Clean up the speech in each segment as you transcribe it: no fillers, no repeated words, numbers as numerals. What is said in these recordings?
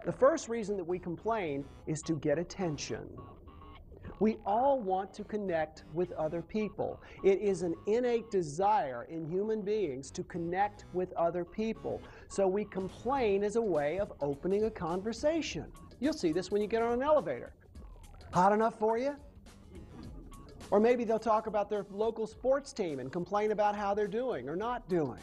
The first reason that we complain is to get attention. We all want to connect with other people. It is an innate desire in human beings to connect with other people. So we complain as a way of opening a conversation. You'll see this when you get on an elevator. Hot enough for you? Or maybe they'll talk about their local sports team and complain about how they're doing or not doing.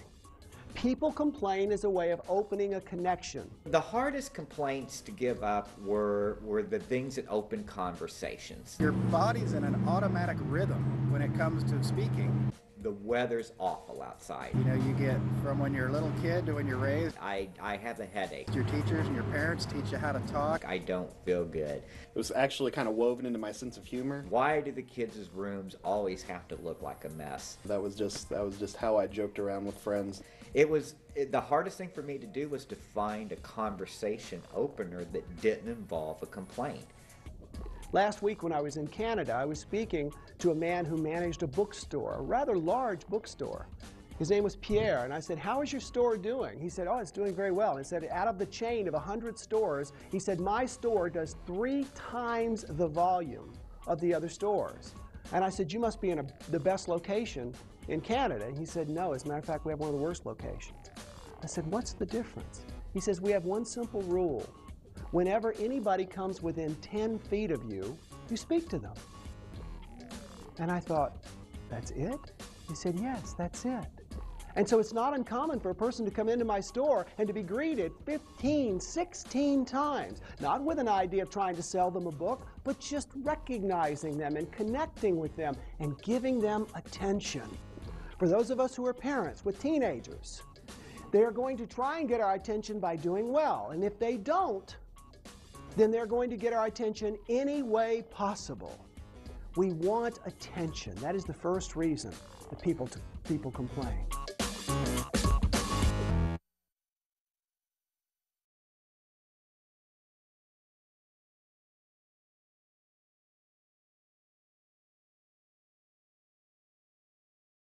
People complain as a way of opening a connection. The hardest complaints to give up were the things that open conversations. Your body's in an automatic rhythm when it comes to speaking. The weather's awful outside. You know, you get from when you're a little kid to when you're raised. I have a headache. Your teachers and your parents teach you how to talk. I don't feel good. It was actually kind of woven into my sense of humor. Why do the kids' rooms always have to look like a mess? That was just how I joked around with friends. The hardest thing for me to do was to find a conversation opener that didn't involve a complaint. Last week when I was in Canada, I was speaking to a man who managed a bookstore, a rather large bookstore. His name was Pierre, and I said, "How is your store doing?" He said, "Oh, it's doing very well." And he said, out of the chain of 100 stores, he said, "My store does 3 times the volume of the other stores." And I said, "You must be in the best location in Canada." And he said, "No, as a matter of fact, we have one of the worst locations." I said, "What's the difference?" He says, "We have one simple rule. Whenever anybody comes within 10 feet of you, you speak to them." And I thought, "That's it?" He said, "Yes, that's it." And so it's not uncommon for a person to come into my store and to be greeted 15, 16 times, not with an idea of trying to sell them a book, but just recognizing them and connecting with them and giving them attention. For those of us who are parents with teenagers, they are going to try and get our attention by doing well. And if they don't, then they're going to get our attention any way possible. We want attention. That is the first reason that people complain.